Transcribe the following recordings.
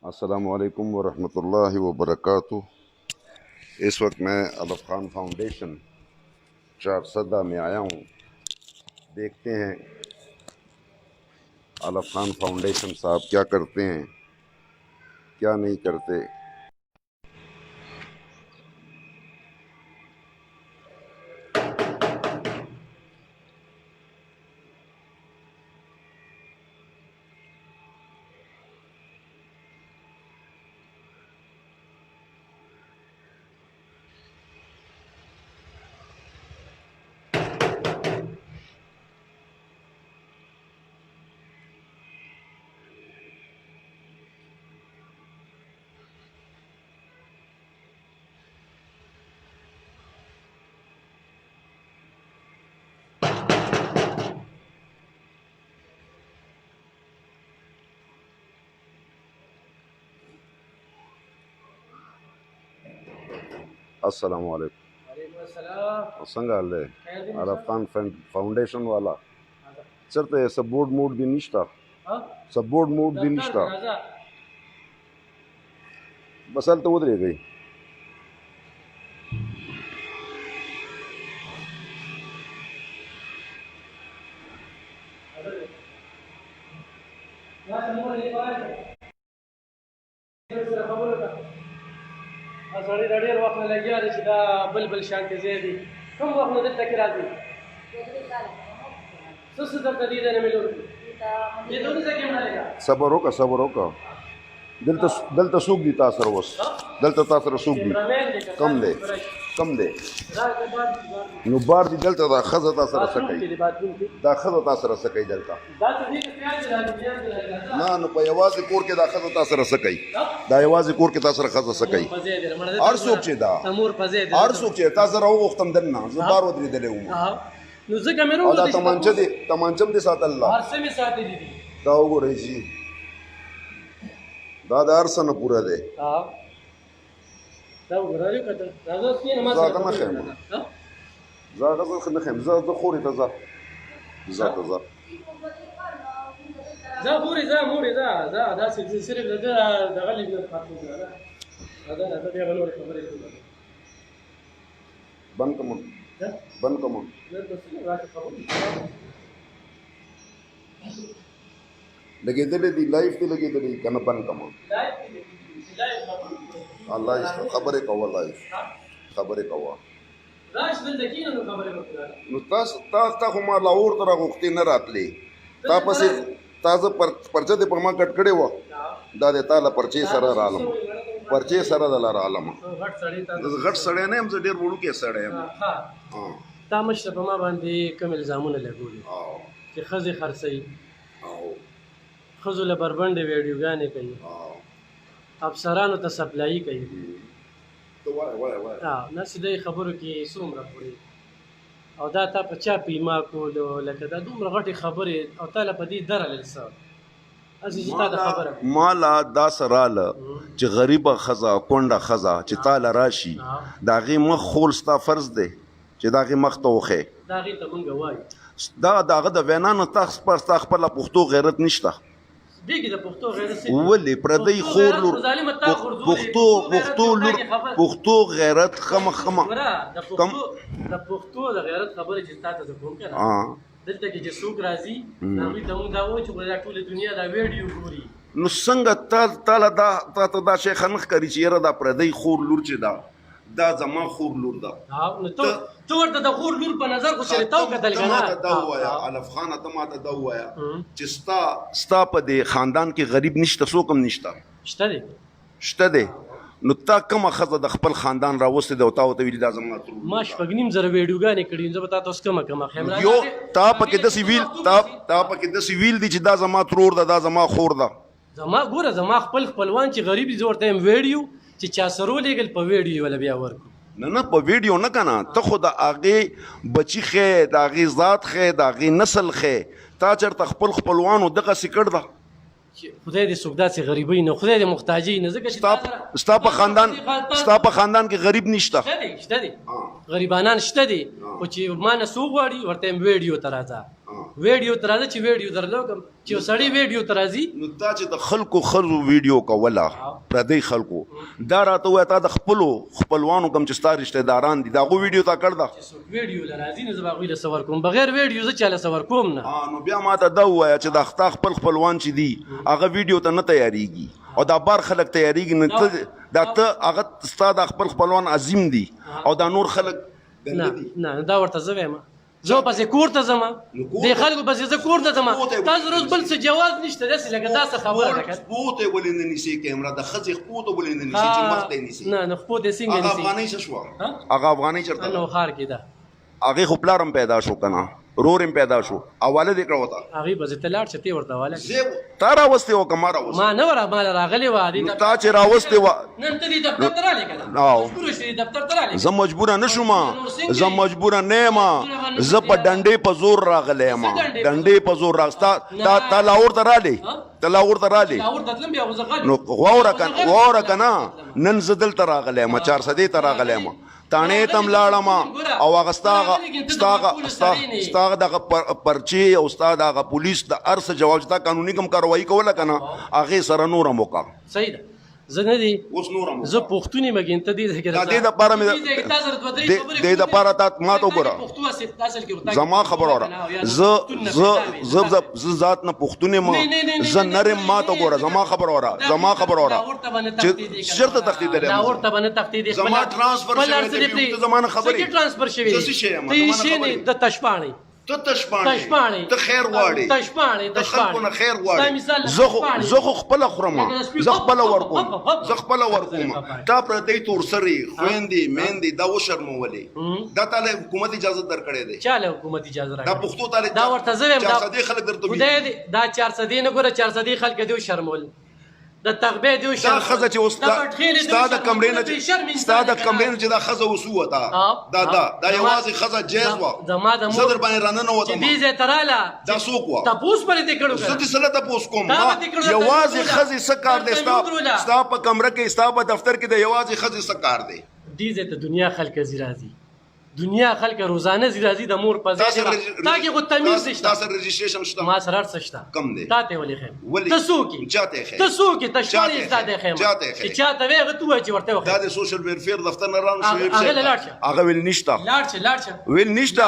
अस्सलाम वालेकुम वरहमतुल्लाहि वबरकातुह। इस वक्त मैं अलफ खान फाउंडेशन चारसदा में आया हूँ। देखते हैं अलफ खान फाउंडेशन साहब क्या करते हैं, क्या नहीं करते। अस्सलाम वालेकुम। संगा ले अलफ खान फाउंडेशन वाला चलते सब बोर्ड मोड भी निश्ता, सब बोर्ड मोड भी निश्ता, बस हल तो उधर गई। سړی د ډېر وخت نه لګیا دی چې دا بل شان کې ځای دی. کوم وخت نه دلته کې راځي؟ څه څه درته دې ځای نه ملو دې دونې ځای کې هم نه لګا. صبر وکړه دلته څوک دي تا سره اوس؟ دلته تا سره څوک دي؟ کم دی نو بار دي دلته دا ښځه تا سره څه کوي؟ دا ښځه تا سره څه کوي دلته؟ نه نو په یوازې کور کې دا ښځه تا سره څه کوي؟ دا یوازې کور کې تا سره ښځه څه کوي؟ هر څوک چې دا هر څوک چې تا زه راوغوښتم دننه زه بار ودرېدلی وم نو ځکه مې او دا تمانچه هم دې ساتل هر څه مې ساتلي دي. دا وګورئ چې دا د هر څه نه پوره دی. دا وګورئ کته راځه سپینه ما زه هغه نه خیم زه هغه نه خیم زه خورې ته ځه ځه مورې ځه داسې صرف دغه لږ نه پاتې راځه بیا به نورې خبرې کوو. بند کوم لګېدلې دي لایف کې لګېدلې که نه بند کوم الله خبرې کوه لایف خبرې کوه نو تا خو ما لاهور ته راغوښتې نه راتلې تا پسې تا زه پرچه دې په ما کټ کړې وه دا دې تا له پرچې سره رالم پرچې سره دله رالم غټ سړی نه یم زه ډېر وړوکی سړی یم. تا مشره په ما باندې کوم الزامونه لګولي چې ښځې خرڅوي ښځو له بربنډې ویډیوګانې کوي افسرانو ته سپلایي کوي نه سیدی خبرو کې څومره پورې او دا تا په چا پیما کولو لکه دا دومره غټې خبرې او تا له په دې درلل څه ما لا دا سراله چې غریبه ښځه کونډه ښځه چې تا له راشي د هغې مخ خول ستا فرض دی چې د هغې مخ ته وښې دا هغې ته مونږ وایو دا د هغه د وینا نه ستا خپله پښتو غیرت نشته ولې پردی خور لور پښتو غیرت خمه د پښتو د غیرت خبرې چې تا ته زه کوم که نه دلته کې چې څوک راځي هغوی ته مونږ دا وایو چې دا ټولې دنیا دا ویډیو ګوري نو څنګه تاله تا ته دا شی ښه نه ښکاري چې یاره دا پردی خور لور چې ده دا زما خور لور ده نو ته ورته د خور لور په نظر خو سره تا وکتل که نه دا ووایه الف خانه ته ماته دا ووایه چې ستا په دې خاندان کې غریب نشته څوک هم نشته شته دی نو تا کومه ښځه د خپل خاندان راوستې ده او تا ورته ویلي دا زما ترور ما 9.5 زره ویډیوګانې کړي زه به تا ته اوس کومه خیم یو تا پکې داسې ویل دي چې دا زما ترور ده دا زما خور ده ګوره زما خپلوان چې غریب دي زه ورته یم ویډیو چې چا سره ولېږل په ویډیو ولا بیا ورکړو نه په ویډیو نه که نه ته خو د هغې بچي ښې د هغې ذات ښې د هغې نسل ښې تا چېرته خپلوانو دغسې کړ ده خدای دې څوک داسې غریبۍ نه خدای دې محتاجۍ نه ځکه چې ستا په خاندان کې غریب نشته شته دي غریبانان شته دي خو چې ما نه څوک غواړي ورته یم ویډیو ته راځه ویډیو ته راځه چې ویډیو درلو کوم چې یو سړی ویډیو ته راځي نو تا چې د خلکو ښځو ویډیو کوله پردی خلکو دا راته ووایه تا د خپلوانو کوم چې ستا رشته داران دي د هغو ویډیو تا کړ ده څوک ویډیو له راځي نو زه به هغوی له څه ورکوم بغیر ویډیو زه چا له څه ورکوم نه نو بیا ما ته دا ووایه چې دا ستا خپلوان چې دي هغه ویډیو ته نه تیاریږي او دا بار خلک تیاریږي نه دا ته هغه ستا د خپلوان عظیم دي او دا نور خلک نه دا ورته زه وایم زه پسې کور ته ځم د خلکو پسې زه کور ته ځم تاسو روز بل څه جواز نشته داسې لکه دا څه خبره ده خپو ته ولې نه نیسي کیمرا د ښځې خپو ته ولې نه نیسي چې مخ ته نیسي نه خپو دې څنګه هغه نیسي افغانۍ څه شوه هغه افغانۍ چېرته نو ښار کې ده هغې خو پلار هم پیدا شو که نه رور هم پیدا شو حواله دې کړه ورته هغې به زه ته لاړ شه ته یې ورته حواله تا راوستې وه که ما راوستې ما نه وه ماله راغلې وه تا چې راوستې وه نن ته دې دفتر ته رالې که نه مجبوره شوې دفتر ته رالې زه مجبوره نه شوم زه مجبوره نه یم زه په ډنډې په زور راغلی یم ډنډې په زور تا لاهور ته رالې ته لاهور ته رالې لاهور ته تلم بیا خو زه غل نو واوره که نه نن زه دلته راغلی یم 400 ته راغلی یم تاڼې ته م لاړم او هغه ستا دغه پرچې او ستا دغه پولیس د هر څه جواب چې تا قانوني کوم کاروایي کوله که نه هغې سره نور هم وکړه صحیح ده زه نه دي اوس نور هم زه پښتون یم ګین ته دې ځای دې دپاره مې دې دپاره تا ما ته وګوره زما خبره وره زه ذات نه پښتون یم زه نر یم ما ته وګوره زما خبره وره چې چېرته تښتېدلی لاهور ته به نه تښتېدې زما ټرانسفر شوی دی ته زما نه خبرې ټرانسفر شوی زه څه شی یم ته یې شی نه د تشپاڼې ته تشپاڼې ته خیر غواړې د خلکو نه خیر غواړې زه خو خپله خورم زه خپله ورکوم تا پردی تورسرې خویندې میندې دا وشرمولې دا تاله حکومت اجازه درکړی دی چا له حکومت اجازه راکړې دا پښتو تاله دا ورته زه وایم 400 خلک درته خدای دې دا 400 نه ګوره 400 خلک دې وشرمول د تغبې دې دا ښځه چې ستا د کمرې نه چې دا ښځه وسوته دا یوازې ښځه جیز وه زه در باندې راننه وتم چې دې ځای ته راله دا څوک وه تپوس پرې دې کړو زه دې سره تپوس کوم یوازې ښځې څه کار دی ستا په کمره کې ستا په دفتر کې د یوازې ښځې څه کار دی دې ځای ته دنیا خلک ځي راځي دنیا خلک روزانه ځي راځي د مور په ځای تا کې خو تمیز نشته تا سره رجسټریشن شته ما سره هر څه شته کم دی تا ته ولې خیم ته څوک یې چاته خیم ته څوک یې تشپاڼې ستا دی خیم چې چاته وایي هغه ته ووایه چې ورته دا د سوشل ویلفیر دفتر نه رانو هغه له لاړ شه هغه ویل نشته لاړ شه ویل نشته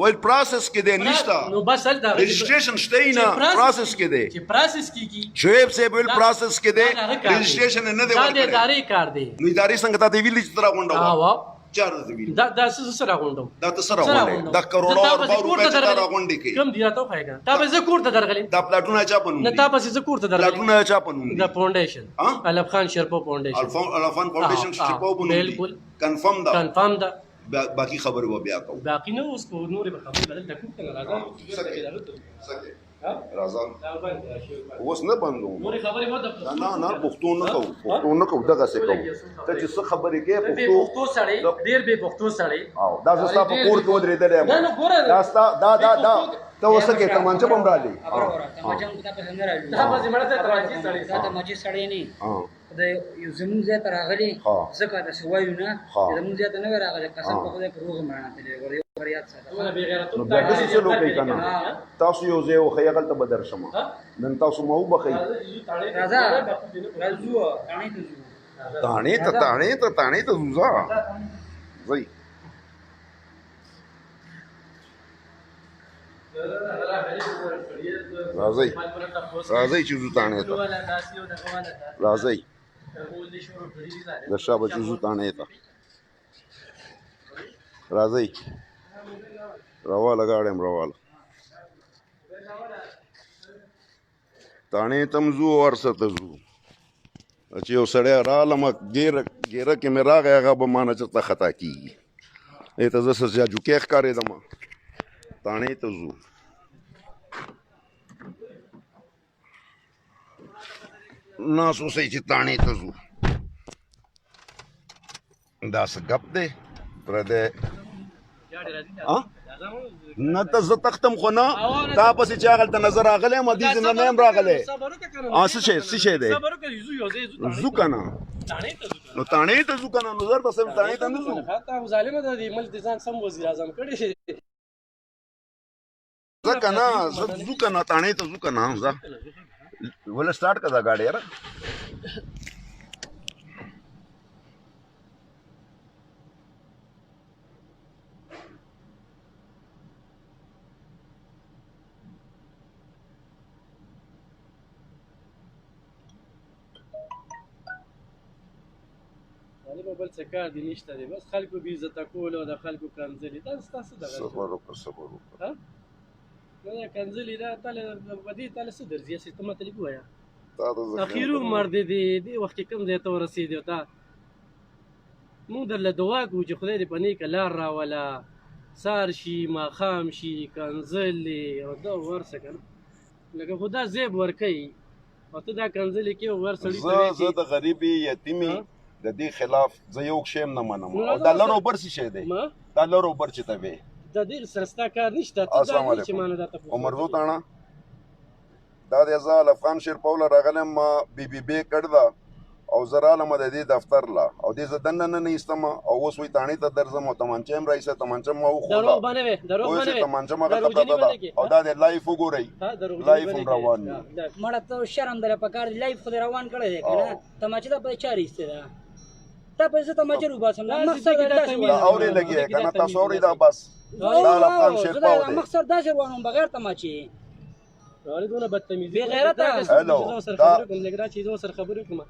ویل پروسس کې دی نشته نو بس هلته رجسټریشن شته نه پروسس کې دی چې پروسس کېږي شعیب صاحب ویل پروسس کې دی رجسټریشن نه دی دا د ادارې کار دی نو ادارې څنګه تا ته ویلي چې ته راغونډه دا څه راغونډم دا ته څه راغونډې دا کروڑو اربع روپۍ چې تا راغونډې کوي کم دي راته وښایه که تا پسې زه کور ته درغلم دا پلاټونه چا په نوم نه تا پسې زه کور ته درغلم پلاټونه چا په نوم د فاونډیشن الف خان شرپو فاونډیشن الفان فاونډیشن شرپو په نوم بالکل کنفرم ده باقي خبره و بیا کوو باقي نه اوس کو نورې به خبرې بدل تکو کنه راځه اوس نه بندوم نورې خبرې مو د نه پښتو نه کوو دغسې کوو ته چې څه خبرې کوې پښتو سړی ډېر بې پښتو سړی دا زه ستا په کور کې ودرېدلی یم دا ستا دا ته اوس څه کوې تمانچه به هم رالې دا پسې مړه ته تمانچې سړی دا تمانچې سړی نه د یو زمونږ ځای ته راغلی ځکه داسې وایو نه زمونږ ځای ته نه وی راغلی قسم په خدای په روغ مړه تللی ګوره یاد ساته نو بیا داسې څه لوکئ که نه تاسو یو ځای وښئ هغلته به درشم نن تاسو ما وبښئ راځه راځو تاڼې ته ځو ځئ راځئ چې ځو تاڼې ته راځئ د شابه چې ځو تاڼې ته راځئ راواله ګاډی م راواله تاڼې ته م ځو او هر څه ته ځو چې یو سړی رالم ګیره کې مې راغی هغه به مانه چېرته خطا کېږي دې ته زه څه جاجوکی ښکارېدم تاڼې ته ځو ناس اوسئ چې تاڼې ته ځو دا څه ګپ دی پردی نه ته زه تختم خو نه تا پسې چې هغلته نظر راغلی یم دې ځای نه یم راغلی څه شی دی ځو که نه نو تاڼې ته ځو که نه نو زر ته تاڼې ته نه ځو ظالمه ده د ملک د ځان سم وزیر اعظم کړی ځکه نه زه ځو که نه تاڼې ته ځو که نه ځه ولې سټارټ که دا ګاډی یاره بل څه کار دي نشته دی بس خلکو بې عزته کول او د خلکو کنځلې دا ستاسو دغه صبر وکړه صبر وکړه ها نو دا کنځلې دا تاله په دې تاله څه درځي هسې ته ماته لږ ووایه تا ته زه اخیر عمر دی دې وخت کې کوم ځای ته ورسېدې او تا مونږ درله دعا کوو چې خدای دې په نیکه لار راوله سار شي ماښام شي کنځلې او دا ورسه که نه لکه خو دا زیب ورکوي او ته دا کنځلې کې ور سړي ته زه د غریبې یتیمې د دې خلاف زه یو شی هم نه منم او دا لر اوبر څه شی دی دا لر اوبر چې ته وې د دې سره ستا کار نشته ته دا چې مانه دا تپوس عمرزو تاڼه دا د زه الافغان شیرپوله راغلی یم بي بي بې کړ ده او زه رالم د دې دفتر له او دې زه دننه نه ایستم او اوس وایي تاڼې ته درځم او تمانچه هم راایسته تمانچه ما دروغ به نه وې دروغ به نه وې تمانچه مغه ته پرته ده او دا د لایف وګورئ لایف هم روان وي مړه ته شرم دله پکار دی لایف خو دې روان کړی دی که نه تماچه ته په چارې ایستې ده تا پیسې تماچه روباسم مقصد اورې لګي که نه تاسو اورئ دا بس دا الافغان شیرپاو دی مقصد داسې روانوم بغیر تماچې ولې دونه بدتمیزي بې غیرته هلو لږ را چې زه ورسره خبرې وکړم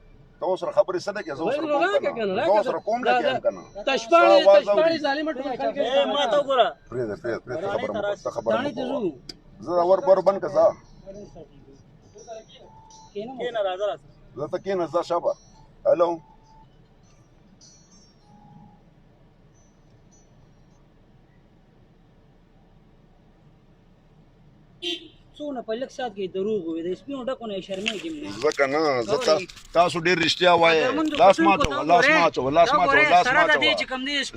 ته اوسره خبرې څه نه کوې زه ورسره کوم نه کوم که نه ته شپاړې ظالمه ټول خلک ما ته وګوره پرېږده ته خبره مه کوه زه دا ور بر بند که ځه کېنه راځه زه ته کېنه ځه شابه هلو څونه په لږ ساعت کې دروغ ووایي د سپینو ډکو نه یې شرمېږم نه ځکه نه زه تاسو ډېر رښتیا وایې لاس ماچوه لاس ماچوه لاس ماچوه لاس ماچوه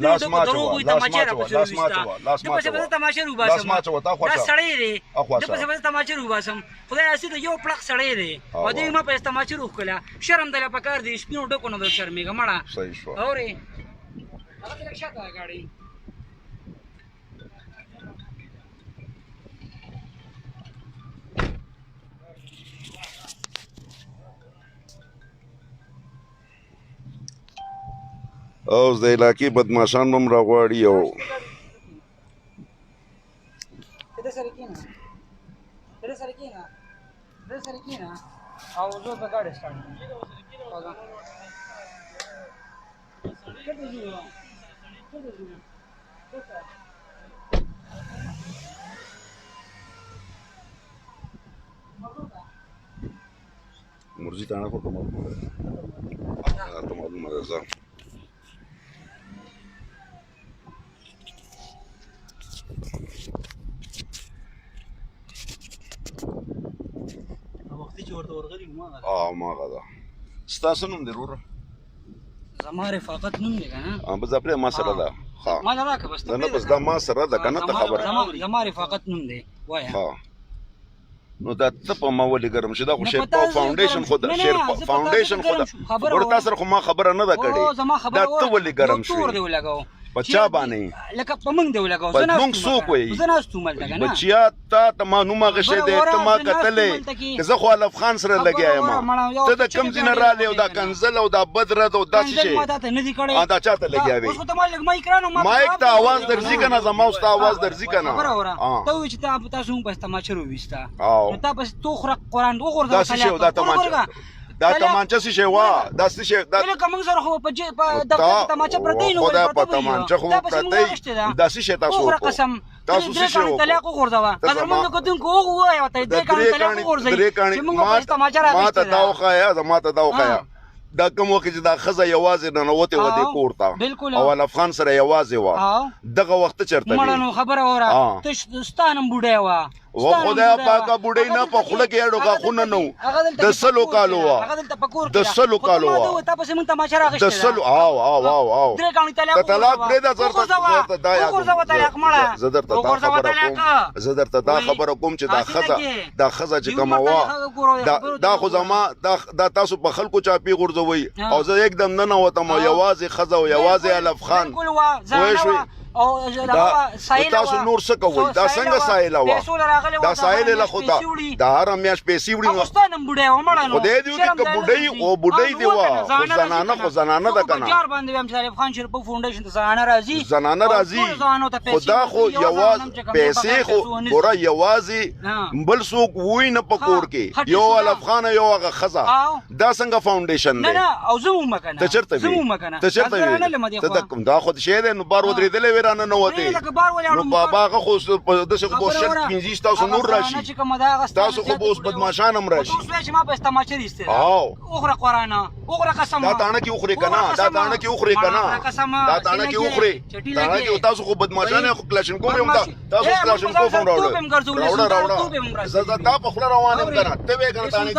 لاس ماچوه لاس ماچوه لاس ماچوه لاس ماچوه تماشه روباسم لاس ماچوه تا دا خوښه سړی دی اخوا د پسې تماشه روباسم خدای راسي د یو پړق سړی دی او دې ما په تماشه روح کړه شرم دله پکار دی سپینو ډکو نه به شرمېږم مړه صحیح شو اورې هغه لږ شاته ګاډي اوس د علاقې بدماشان هم راغواړي او او زه به ګاډی سټارټ مرزي تاڼه خو ته معلومه ده ځه ماغه ده ستاسو نوم دی وروره زما رفاقت نوم دی که نه بس دا پرې ما سره ده ما نه راکړه بس نه بس دا ما سره ده که نه ته خبره زما رفاقت نوم دی وایه نو دا ته په ما ولې ګرم شي دا خو شیرپاو فاونډیشن خو ده فاونډیشن خو ده ورته سره خو ما خبره نه ده کړې دا ته ولې ګرم شوې په چا باندې لکه په موږ دی ولګاو په موږ څوک وایي زه ناستو ملته که نه بچیا ته ما نوم هغه شی دی ته ما کتلې که زه خو الف خان سره لګیا یم ته د کوم ځای نه راغلی او دا کنځل او دا بد رد او دا څه شی دا چا ته لګیا وې مایک ته اواز درځي که نه زما اوس ته اواز درځي که نه ته وایي چې تاسو موږ پس تماچه روویسته نو تا پس تو خوره قرآن وغورځوه دا څه شی دا تمانچه دا تمانچه څه شی وا دا څه شی دا موږ سره خو په دفتر کې تماچه پرتی نو خدا په تمانچه خو پرتی دا څه شی تاسو قسم تاسو څه شی طلاق وغورځوه قدر موږ کوتونکو وایو ته دې کان طلاق وغورځي چې موږ په تماچه راغلی ما ته دا وخایا زما ته دا وخایا دا کوم وخت چې دا ښځه یوازې ننوتې وه دې کور ته او الف خان سره یوازې وه دغه وخت چېرته مړه نو خبره وره ستا نوم بوډۍ وه و خدای پاکه بوډۍ نه په خوله کې اډو غاښونه نه وو د سلو کالو وه د سلو کالو وه د سلو ته طلاق پرېږده زه درته دا خبره کوم چې دا ښځه چې کومه وه دا خو زما دا تاسو په خلکو چاپې غورځوئ او زه یکدم ننوتم او یوازې ښځه او یوازې الف خان پوه شوې او تاسو نور څه کوئ دا څنګه سایله وه دا سایله له خو دا هره میاشت پیسې وړي نو خدای دې وکړي که بوډۍ دې وه خو زنانه ده که نه زنانه راځي خو دا خو یوازې پیسې خو ګوره یوازې بل څوک ووایي نه په کور کې یو الف خانه یو هغه ښځه دا څنګه فاونډیشن دی ته چېرته وې ته چېرته وې دا خو شی دی نو بار ودرېدلی وې رانه نوتې نو بابا هغه خو داسې خو به اوس شل پنځه ستاسو نور راشي تاسو خو به اوس بدماشان هم راشي دا تاڼه کې وخورې که نه دا تاڼه کې وخورې که نه دا تاڼه کې وخورې تاڼه کې تاسو خو بدماشان یې خو کلاشینکوف هم تاسو کلاشینکوف هم راوړه دا په خوله روان یم که نه ته وې که نه تاڼې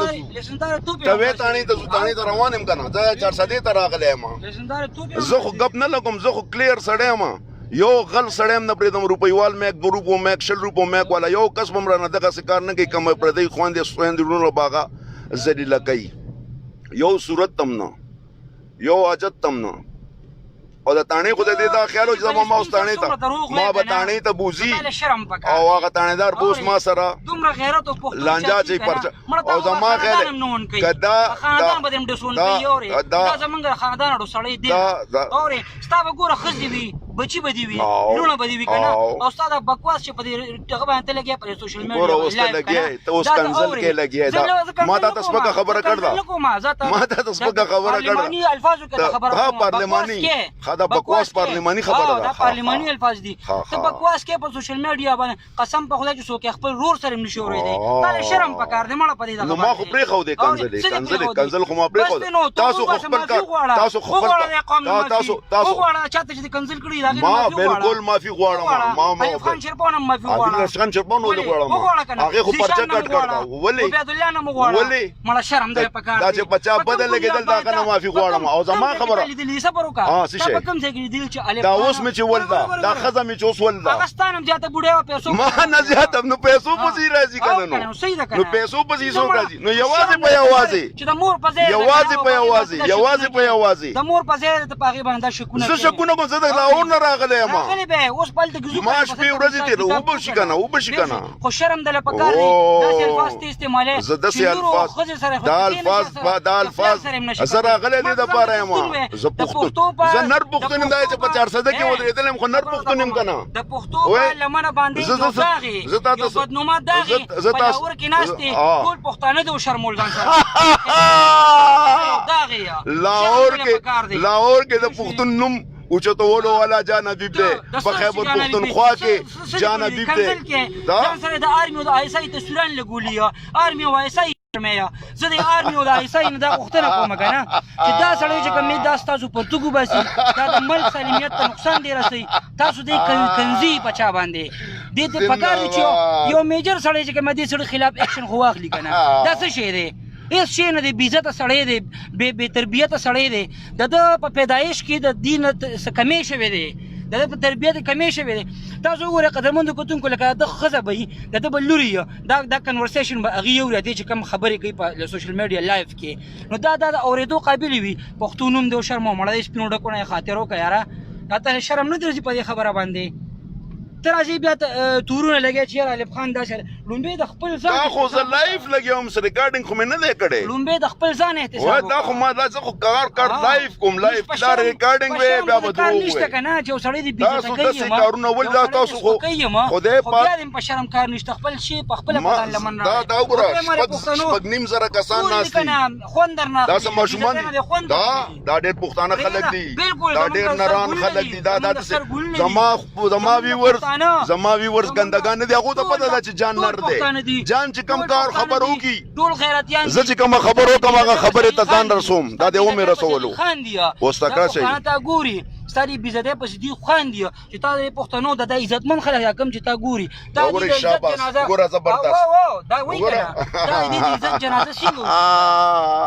ته وې تاڼې ته روان یم که نه زه چارسدې ته راغلی یم زه خو ګپ نه لګم زه خو کلیر سړی یم یو غل سړی هم نه پرېږدم روپیوال میک 2 روپو میک 6 روپو میک والا یو کس به هم رانه دغسې کار نه کوي کوم پردۍ خویندې خویندې وروڼو به هغه ذلیله کوي یو صورت تم نه یو حاجت تم نه او د تاڼې خو د دې دا خیال و چې زما ما اوس تاڼې ته ما به تاڼې ته بوځي او هغه تاڼېدار بوس ما سره لانجه چې پرچه او زما خیال که بچی بدی وي لونه بدی وي کنه او استاد بکواس چې په دې هغه باندې ته لګیا پر سوشل میډیا ګوره اوس ته لګیا ته اوس کنزل کې لګیا دا ما ته سپکه خبره کړ دا ما ته سپکه خبره کړ پارلماني الفاظو کې خبره ها پارلماني خدا بکواس پارلماني خبره ده پارلماني الفاظ دي ته بکواس کې په سوشل میډیا باندې قسم په خدای چې څوک خپل رور سره نشي اورېدی دا شرم پکار دی مړه پدې دا نو ما خو پرې خو دې کنزل خو ما پرې خو تاسو خو خپل تاسو خو خپل تاسو چاته چې کنزل کړی ما بالکل معافي غواړم ما ایوب خان شرپان هم معافي غواړم عادل خان شرپان ولې غواړم هغه خو پرچا کټ کړ ولې عبد الله نه غواړم مړه شرم دی پکار دا چې بچا بدل لګیدل دا کنه معافي غواړم او زما خبره دې صبر وکړه دا کوم ځای کې دل چې دا اوس مې چې ولدا دا خزه مې چې اوس ولدا پاکستان هم زیاته بوډه پیسو ما نه زیاته نو پیسو پسې راځي کنه نو پیسو پسې سو راځي نو یوازې په یوازې چې د مور په ځای یوازې په یوازې د مور په ځای ته پاغي باندې شکونه زه شکونه کوم زه د لاور نه راغلی یم غلی به اوس پلته ګزو ما شپې ورځې تیر وبشي کنه خو شرم دل پکار دی داسې الفاظ ته استعماله زه داسې الفاظ دا الفاظ زه راغلی دی دپاره یم زه نر پښتون یم دا چې په 400 کې ودرېدلی یم خو نر پښتون یم که نه د پښتو پارلمانه باندې یو داغې یو بدنومه داغې په لاهور کې ناست دي ټول پښتانه دي وشرمول ځان سره لاهور کې د پښتون نوم اوچتولو والا جان حبیب دی په خیبر پښتونخوا کې جان حبیب دی ځان سره د آرمي او د آی اس آی تصویران لګولي آرمي او آی اس آی زه د آرمي او د آی اس آی نه دا غوښتنه کوم که نه چې دا سړی چې کوم دا ستاسو پرتګو باسي دا د ملک سالمیت ته نقصان دی رسوي تاسو دې کنځي په چا باندې دې ته پکار دی چې یو میجر سړی چې کوم دې سړي خلاف اکشن خو واخلي که نه دا څه شی دی هیڅ شی نه دی بې عزته سړی دی بې تربیته سړی دی د ده په پیدایش کې د دین څه کمی شوی دی د ده په تربیت کمی شوی دی تاسو وګورئ قدرمندو کتونکو لکه د ښځه به وي د ده به لوري دا کنورسیشن به هغې اوري دې چې کوم خبرې کوي په سوشل میډیا لایف کې نو دا د اورېدو قابل وي پښتو نوم دی او شرم او مړه دی سپینو ډکونه یې خاطر وکړه یاره دا ته شرم نه درځي په دې خبره باندې ته راځي بیا تورونه لګیا چې یاره الف خان داسې لومبې د خپل ځان دا خو زه لایف لګیا وم څه ریکارډینګ خو مې نه دی کړی لومبې د خپل ځان احتساب دا خو ما زه خو کار لایف کوم لایف دا ریکارډینګ وی بیا به دروغ وی نشته که نه چې یو سړی دې بېعزته کوي تاسو داسې کارونه ولې دا تاسو خو خدای پاک بیا دې په شرم کار نشته خپل شی په خپله په ځان لمن دا وګوره شپږ نیم زره کسان ناست دي خوند درنه دا څه ماشومان دي دا ډېر پښتانه خلک دي دا ډېر نران خلک دي دا زما ویورز ګندګان دي هغو ته پته ده چې جان نر دی جان چې کوم کار خبر وکړي ټول خیراتیان زه چې کومه خبر وکړم هغه خبرې ته ځان رسوم دا دې ومې رسولو اوس ته کړه شئ تا ګوري ستا دې بېزتۍ پسې دي خواندي چې تا د پښتنو د عزتمن خلک کوم چې تا ګوري وګورئ شاباس ګوره زبردست دا وایي که نه دا د دې عزت جنازه څنګه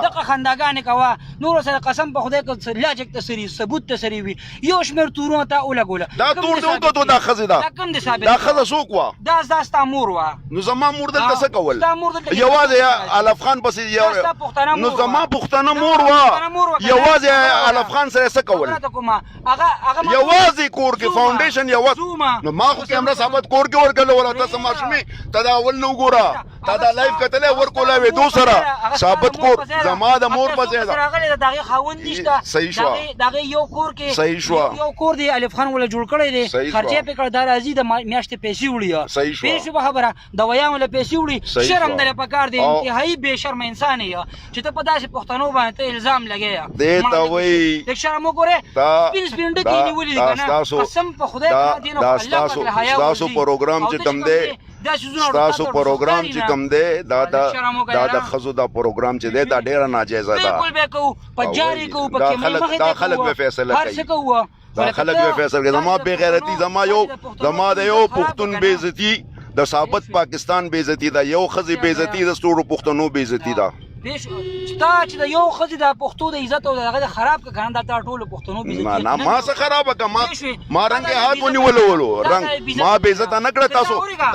دغه خنداګانې کوه نور سره قسم په خدای که لاجک تسری ثبوت تسری وي یو شمېر تورونه ته ولګوله دا تور دې وکړو دا ښځې ده دا کوم دې ثابت دا ښځه څوک وه دا ستا مور وه نو زما مور دلته څه کول ستا مور دلته یوازې علف خان پسې نو زما پښتنه مور وه یوازې علف خان سره څه کول یوازې کور کې فاونډیشن یوازې نو ما خو کیمره ثابت کور کې ورکړل ولا تاسو ماشومې ته دا اول نه وګوره تا دا لایف کتلې ورکولا وې دو سره ثابت کور زما د مور په ځای دا دغه خاوند نشته صحیح شو دغه یو کور کې صحیح شو یو کور دی الف خان ولا جوړ کړی دی خرچې په کړه دا راځي د میاشتې پیسې وړي صحیح شو پیسې به خبره د ویام له پیسې وړي شرم دل په کار دی انتهایی بے شرم انسان یې چې ته په داسې پښتنو باندې الزام لګیا دې ته وای د شرم وګوره سپین کې نیولې کنه قسم په خدای دین او الله په حیا تاسو پروګرام چې کوم دی تاسو پروګرام چې کوم دی دا د خزو دا پروګرام چې دی دا ډیره ناجیزه ده بالکل به کو پجاری کو پکې مخه دا خلک به فیصله کوي دا خلک به فیصله کوي زما بے غیرتی زما د یو پښتون بے عزتی د ثابت پاکستان بے عزتی دا یو خزي بے عزتی د ستورو پښتنو بے عزتی دا ستا چې د یو ښځې د پښتو د عزت او دغه خراب که کنه دا تا ټولو پښتنو بې عزتي نه ما څه خرابه که ما رنګ هات ونیولو رنګ ما بې عزته نه کړه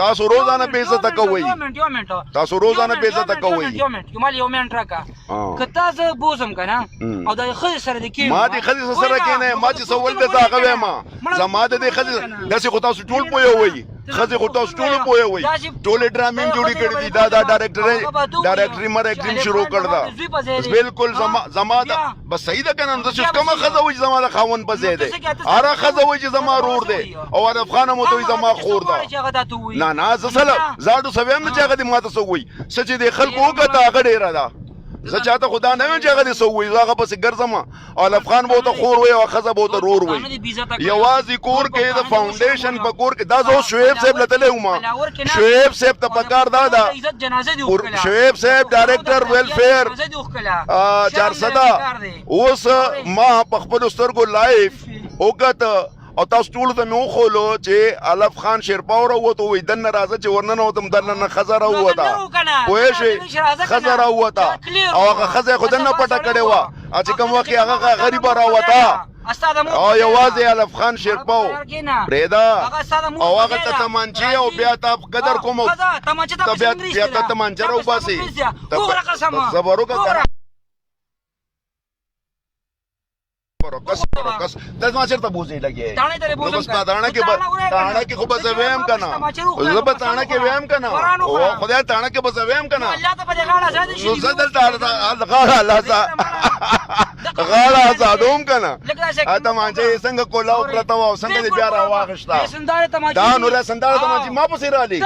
تاسو روزانه بې عزته کوئ تاسو روزانه بې عزته کوئ ما یو منټ راکړه که تا زه بوزم که نه او د ښځې سره دې کښېنو ما دې ښځې سره کښېنئ ما چې څه ول دی هغه وایم زما د دې ښځې داسې خو تاسو ټول پوهوئ ښځې خو تاسو ټول پوهوئ ټولې ډرامې جوړې کړې دي دا ډایرکټري مرکټرینګ شروع کړ دا بالکل زما دا بس صحیح ده که نه نو چې کومه ښځه وایي چې زما د خاوند په ځای دی هره ښځه وایي چې زما رور دی او عرف خان هم ورته وایي زما خور ده نه نه زه زاړو څه ویم نه چې هغه دې ما ته څه وایي څه چې دې خلکو وکړه هغه ډېره ده زه چاته خدا نه ویم چې هغه دې څه وایي زه هغه پسې ګرځم علف خان به ورته خور وایي او ښځه به ورته رور وایي یوازې کور کې د فاونډیشن په کور کې دا زه اوس شعیب صاحب له تللی وم شعیب صاحب ته پکار دا ده شعیب صاحب ډایرکټر ویلفیر 400 اوس ما په خپلو سترګو لایف وکړه او تاسو ټولو ته مې وښولو چې علف خان شیرپا راووته وایي دننه راځه چې ورننوتم دننه ښځه راووته پوهې شوې ښځه راووته او هغه ښځه یې خو دننه پټه کړې وه چې کوم وخت یې هغه غریبه راووته او یوازې علف خان شیرپا و پرېږده او هغه ته تمانچې او بیا تا قدر کوم بیا ته تمانچه راوباسي صبر وکړه داس ما چرته بوزي لګي نو بس پاتانه کې خو بس ویم کنه زه به تانه کې ویم کنه او خدای تانه کې بس ویم کنه نو زدل غاړه آزادوم کنه اته مانځي څنګه کولاو پرتا و څنګه دې بیا راواغښتا دا نو له سنداره تمانځي ما پسې را لې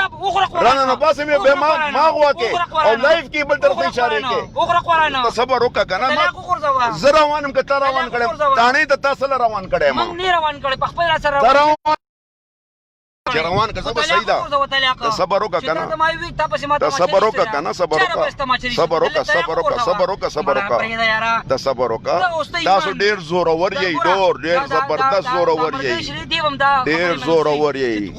رانه نو پاسې مې به ما غواکه او لایف کې بل طرف اشاره کې صبر وکړه کنه زه روانم که تا روان کړم تانه ته تاسو روان کړم مونږ نه روان کړي په خپل سره چې روان که صبر صحیح ده صبر وکړه کنه صبر وکړه کنه صبر وکړه صبر وکړه تاسو ډیر زورور یې ډیر زبردست زورور یې ډیر زورور یې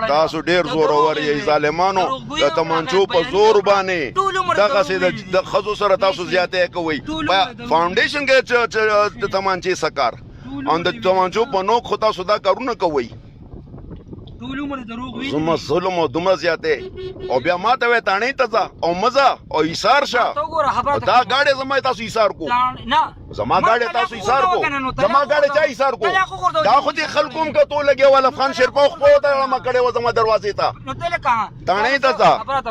تاسو ډیر زورور یې ظالمانو د تمانچو په زور باندې دغه سي د خزو سره تاسو زیاته کوي فاونډیشن کې د تمانچې سکار ان د تمانچو په نوک خو تاسو دا کارونه کوي زما ظلم او دومره زیاته او بیا ما ته وې تانه ته او مزه او ایثار شه دا گاډي زما تاسو ایثار کو زما گاډي تاسو ایثار کو زما گاډي چا ایثار کو دا خو دې خلکوم کا تو لګي والا خان شیرپا خو ته ما کړي و زما دروازې ته تانه ته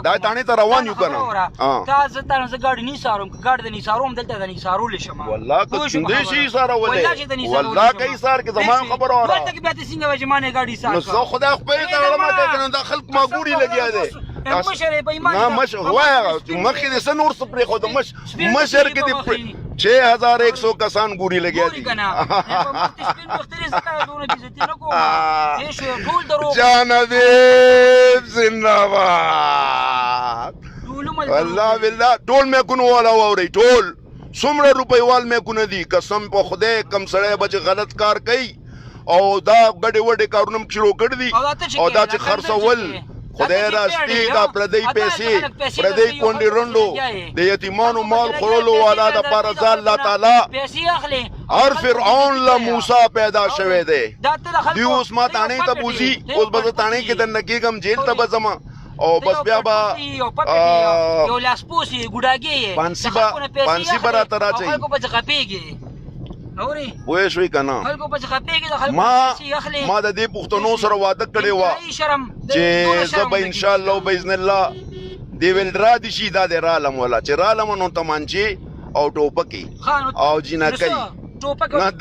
دا تانه ته روان یو کنه تا زه تاسو گاډي نه ساروم گاډي د نه ساروم دلته د نه سارو لشم والله که څنګه شي ایثار ولې والله که ایثار کې زما خبر اورا ولته کې به څنګه وجمانه گاډي سار نو زه خدای خپل ته علما کوي دا خلک ما ګوري لګیا دي مشر به ایمان نه مشر وای مخکې د سنور سپری خو د مشر کې د 6100 کسان ګوري لګیا دي جانبیب زنده‌باد والله بالله ټول مې کونو والا ووري ټول څومره روپیوال مې کونه دي قسم په خدای کم سړی بچ غلط کار کوي او دا ګډې وډې کارونه شروع کړي دي او دا چې خرڅول خدای راستی دا پردی پیسې پردی کونډې رونډو د یتیمانو مال خورلو والا د پاره ځان الله تعالی پیسې اخلي هر فرعون له موسی پیدا شوی دی دی اوس ما تانه ته بوزي اوس به تانه کې د نکیګم جیل ته بزما او بس بیا با یو لاس پوسی ګډاګي پانسی برا ترا چي خلکو په ځکه پیږي اوري وې شوي کنه خلکو په ځکه پیږي د خلکو ما د دې پښتنو سره وعده کړی و چې زه به ان شاء الله باذن الله دی ویل را دي شي دا د رالم ولا چې رالم نو تمانچي او ټوپکی او جنکای نه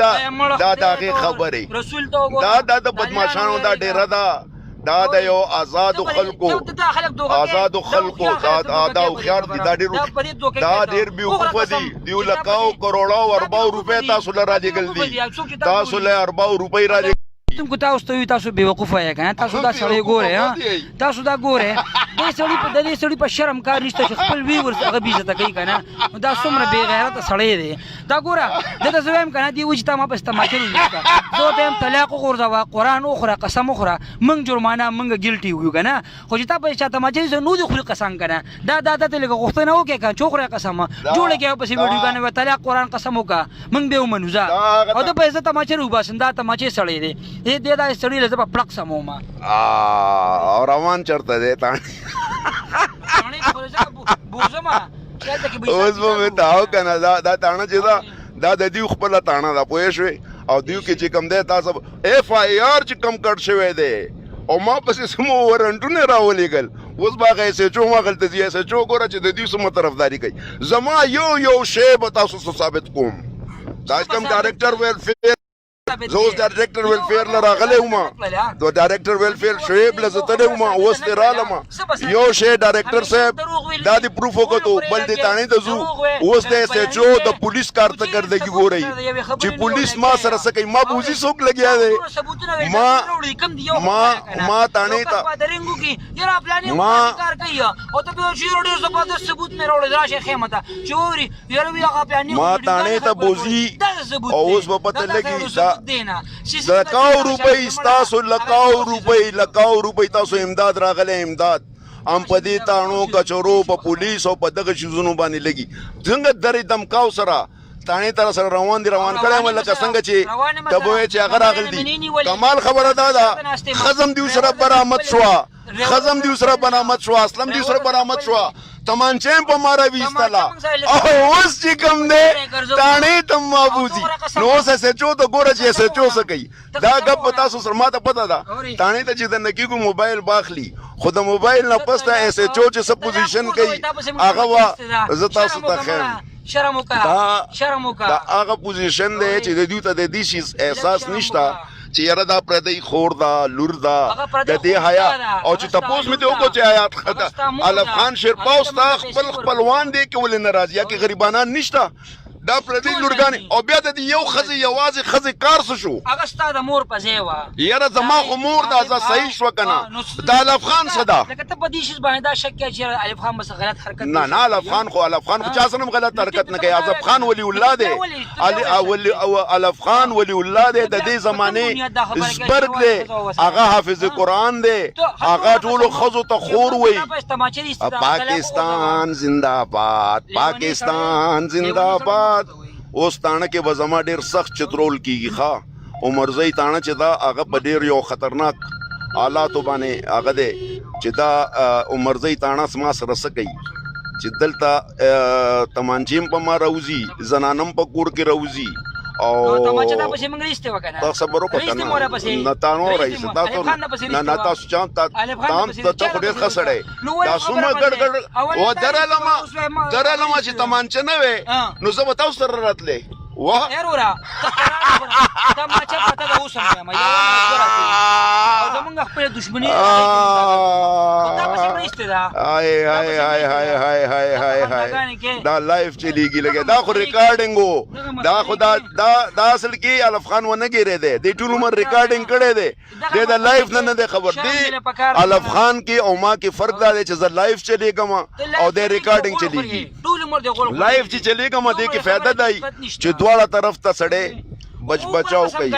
دا دغه خبره رسول ته دا د بدمعشانو دا ډیره ده دا د یو آزاد خلکو آزاد خلکو دا خيار دي دا ډیر بیوقوفه دي دیو لکاو کروڑا او ارباو روپے تاسو لرا دیګل دي تاسو له ارباو روپے را تم کو تاسو ته تاسو بیوقوفه یا کنه تاسو دا سړی ګوره ها تاسو دا ګوره د دې سړی په شرم کار نشته چې خپل وی ورسره بیزته کوي کنه دا څومره بے غیرت سړی دی دا ګوره د زویم کنه دی وځ ته ما پسته ماچل وکړه زه ته طلاق غورځوا قران اوخره قسم اوخره من جرمانه من ګیلټي ویو کنه خو چې تا په چاته ماچل زه نو دی خپل قسم کنه دا ته لګه غوښتنه وکړه کنه چوخره قسم جوړه کې په ویډیو کنه طلاق قران قسم وکړه من به ومنوزا او د پیسې ته ماچل وباسنده ته ماچې سړی دی دې دا سړی له په پلک سموما او روان چرته دی تا اوس به تاو کنه دا تانه چې دا د دیو خپل تانه دا پوه شوي او دیو کې چې کم دی تاسو اف آی آر چې کم کټ شوی دی او ما پسې سمو ورنټونه راولېږل اوس به هغه SHO ما غلطه دي SHO ګوره چې د دیو سمو طرفداري کوي زما یو شی به تاسو ثابت کوم دا کم ډایرکټر ویلفیر زه اوس ډایرکټر ویلفیر له راغلی وم د ډایرکټر ویلفیر شعیب له زه تللی وم اوس ترې رالم یو شی ډایرکټر صاحب دا دې پروف وکړو بل دې تاڼې ته ځو اوس د SHO د پولیس کارکردګي ګورئ چې پولیس ما سره څه کوي ما بوزي څوک لګیا دی ما تاڼې ته ما تاڼې ته بوزي او اوس به پته لګي لکاو روپۍ تاسو امداد راغلی امداد ام په دې تاڼو کچرو په پولیس او په دغه شیزونو باندې لګي څنګه درې دمکاو سره تاڼې تر سره روان کړی م لکه څنګه چې ته به چې هغه راغلی دي کمال خبره دا ده خزم دې سره برآمد شوه اسلم دې سره برآمد شوه تمانچه په مارا ویستلا او اوس چې کوم دی تاڼې ته مابوزي نو اوس SHO ته ګوره چې SHO څه کوي دا ګپ تاسو سره ما ته پته ده تاڼې ته چې د نکیګو موبایل باخلي خو د موبایل نه پسته SHO چې څه پوزیشن کوي هغه وا زه تاسو ته خیم دا هغه پوزیشن دی چې د دوی ته د دې شي احساس نشته چې یاره دا پردی خور دا لور دا د دې حیا او چې تپوس مې ته وکړو چې حیات علف خان شیرپا ستا خپل خپلوان دی کې ولې ناراض یا کې غریبانان نشته دا پردی لورګانې او بیا د دې یو ښځې یوازې ښځې کار څه شو هغه ستا د مور په ځای وه یاره زما خو مور ده زه صحیح شوه که نه د علف خان څه ده لکه ته په دې شیز باندې دا شک کوې چې الف خان به څه غلط حرکت نه الف خان خو چا سره هم غلط حرکت نه کوي اعظم خان ولی الله دی الف خان ولی الله دی د دې زمانې زبرګ دی هغه حافظ قرآن دی هغه ټولو ښځو ته خور وایي پاکستان زنده‌باد پاکستان زنده‌باد اوس تاڼه کې به زما ډېر سخت چترول کېږي ښه عمرزی تاڼه چې دا هغه په ډېر یو خطرناک حالاتو باندې هغه دی چې دا عمرزی تاڼه زما سره څه کوي چې دلته تمانچې په ما راوځي زنانم په کور کې راوځي او تا صبر وکړه نه تا نو رئیس تاسو نه تاسو چا تام ته خو ډېر ښه سړی دا څومره ګډ و درالمه چې تمانچه نه وې نو زه به تاسو سره راتلی واه ضرورا دا ما چې پته ده اوس هم یا او زمونږ خپل دښمنی دا پسې پرېسته ده هاي دا لایف چلیږي لګي دا خو ریکارډینګ وو دا خو دا اصل کې الف خان ونه ګیره ده د ټول عمر ریکارډینګ کړي ده د لایف نه ده خبر دی الف خان کې او ما کې فرق دا دی چې زه لایف چلیږم او د ریکارډینګ چلیږي لایف چې چلیږم دې کې فائدہ دی چې دواړه طرف ته سړی بچاو کوي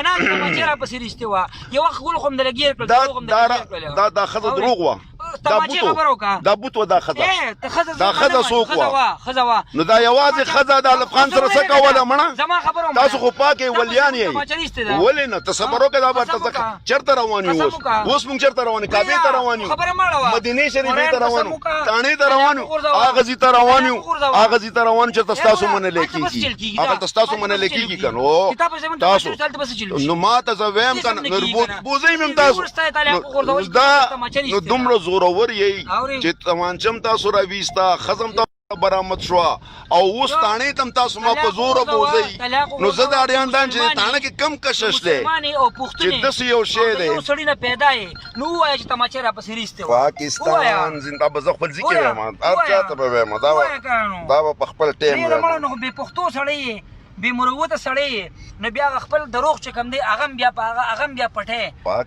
دا ښځه دروغ وه تماچې خبرو کا دا بوت و دا ښځه ته ښځه دا ښځه څوک وه؟ ښځه وه نو دا یوازې ښځه د الف خان سره څه کوله مړه؟ زما خبره تاسو خو پاکې ولیان یې تماچریسته ده ولې نه تصور وکړه دا به قسم وکړه. چېرته روان یو اوس قسم وکړه. اوس موږ چېرته روان یو کعبې ته روان یو خبره مړه وه. مدینې شریفې ته قرآن روان قسم یو وکړه. تاڼې ته روان یو غورځوه. هغه ځي ته روان یو غورځوه. هغه ځي ته روان یو چېرته ستاسو هغه منلی هلته بس چل کېږي کېږي هغه دا. ته ستاسو هلته منلی بس چل کېږي کېږي. که نو کتاب زمون ته تاسو بس هلته بس چل شي. نو ما ته زه ویم که نه هیڅ هم نه کېږي که نه. بوزئ مې هم تاسو وروسته یې تعالی غورځوئ چې دا تماچه نو نیسته دومره زورور یې اورې. چې تمانچم تاسو راویستا ښځم ته برآمد شوه او اوس تاڼې ته هم تاسو ما په زوره بوزئ نو زه دا اړیان دان چې تاڼه کې کم کشش دی مسلمانې او پښتونې چې داسې یو شی او ته دی یو سړي نه پیدا یې نو ووایه چې تماچې راپسې ریستې وه. پاکستان زنده به زه خپل ځکې ووایه. وایم هر چاته به وایم دا ووایه که نو. به په خپل ټیم ډېره مړه وایم نو خو بې پښتو سړی یې بې مروته سړی یې نو بیا هغه خپل دروغ چې کوم دی هغه هم بیا په هغه هم بیا پټی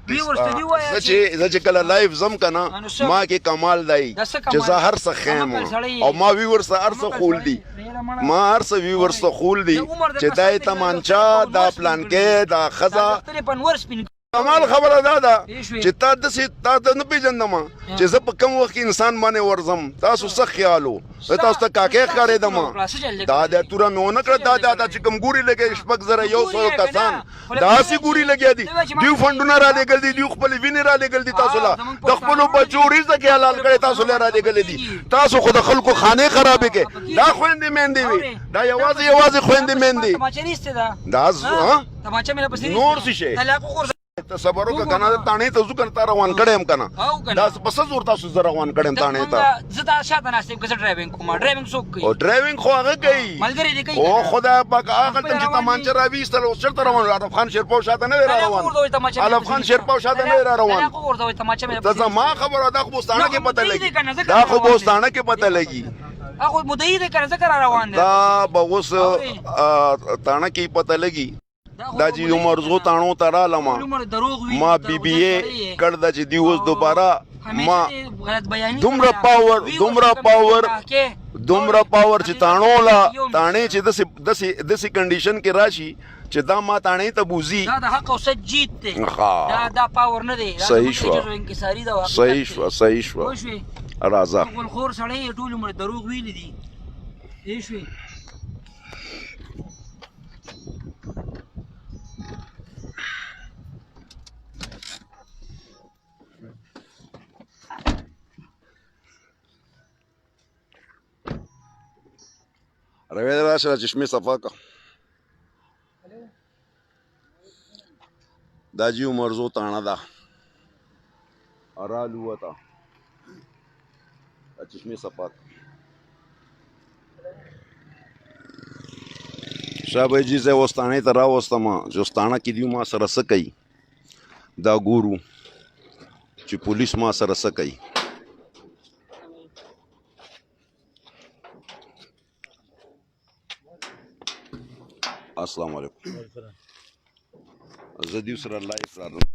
دوی ورته دوی ووایه زه چې کله لایف زم که نه نو څه؟ ما کې کمال دی دا څه چې کمال زه دی؟ هر څه خیم عمقل سړی یې. او ما ویور سره هر څه خول دي ډېره مړه. ما هر څه ویور سره خول دي د عمر د چې دا یې کسر د تمانچه کسر دا په پلانکې دا دا ښځه دفترې په نور سپین کمال خبره دا ده پوه شوې؟ چې تا داسې تا ته نه پېژندم چې زه په کم وخت کې انسان باندې ورځم تاسو څه خیال و زه تاسو ته کاکې ښکارېدم دا د توره مې ونه کړه دا چې کوم ګوري لګیا شپږ زره یو سوه کسان داسې ګوري لګیا دي دوی فنډونه را لېږل دي دوی خپلې وینې را لېږل دي تاسو له د خپلو بچو رزق یې حلال کړی تاسو له را لېږلې دي تاسو خو د خلکو خانې خرابې کړې دا خویندې میندې وي دا یوازې خویندې میندې تماچه نیسته ده دا تماچه مې راپسې نور څه شی طلاق وغورځوه. تصور وکړه که نه د تاڼې ته ځو که نه تا روان کړی یم که نه او که نه. دا په څه زور تاسو زه روان کړی یم تاڼې ته زه دا شاته ناست یم که زه ډرایوینګ کوم ډرایوینګ څوک کوي او ډرایوینګ خو هغه کوي ملګری دې کوي او که نه؟ خدای پاک هغه خپل ته چې روان تمانچه دي. راویستل اوس چېرته روان الف خان شیرپو شاته نه دی را طلاق روان وغورځوئ تماچه مې الف راپسې خان نیسته. شیرپو شاته نه دی را روان طلاق وغورځوئ تماچه مې ته راپسې زما نیسته. خبره دا خو بوستانه کې پته مدعي دی که نه؟ لګي ځکه دا خو روان دی. بوستانه کې پته لګي هغه مدعي دی که نه ځکه را روان دی دا به اوس تاڼه کې پته لګي دا چې عمرزو تاڼو ته رالمه عمر دروغ وي ما بی بی اے کړ دا چې دی اوس دوباره ما غلط بیانی دومره پاور چې تاڼو لا تاڼې چې داسې کنډیشن کې راشي چې دا ما تاڼې ته بوزي دا د حق او سچ جیت دی ښه. دا پاور نه دی دا صحیح زموږ شوه. عجز او انکساري ده او حقیقت صحیح دی. شوه صحیح شوه پوه شوې؟ راځه غلخور سړی یې ټول عمر دروغ ویلي دي پوه شوې؟ روی راشه چشمې صفا که دا جی عمرزو تاڼه ده رالو وته دا چشمې صفا که شابه جي زه اوس تاڼې ته راوستم چې اوس تاڼه کې دي ما سره څه کوي دا ګورو چې پولیس ما سره څه کوي السلام علیکم زه دیو سره لایف راځم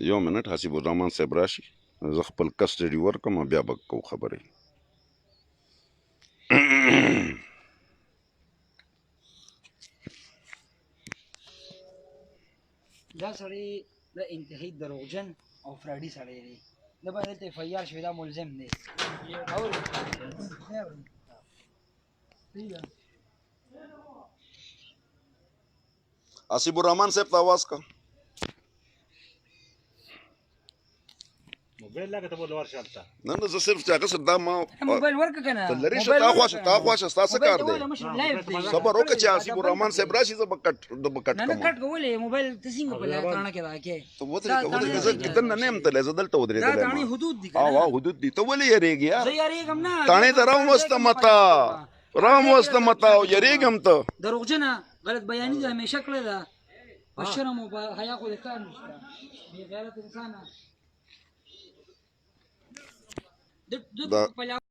یو منټ حسیب الرحمن صاحب راشي زه خپل کسټډي ورکم بیا به کوو خبرې دا سړی د انتهایی دروغجن او فراډي سړی دی د باندې ته فیار شوی دا ملزم دی حسیب الرحمن صاحب ته آواز کا موبایل لګه ته بول ورشالتا نه نه زه صرف چې هغه سره دا ما موبایل ورکه کنه ته لرې شه تا خواشه ستا څه کار دی صبر وکړه چې حسیب الرحمن صاحب راشي زه به کټ نه کوم کټ کولې موبایل ته څنګه په لاره کې راکې ته ودرې زه دننه نه یم تللی زه دلته دا ودرېدلی تاڼې یم حدود دي او حدود دي ته ولې یېرېږې یار زه یاریږم نه تاڼې ته راوستم تا او یېرېږم ته دروغجنه غلط بیاني ده همیشه کړې ده په شرم او په حیا خو دې کار نشته بې غیرت انسانه د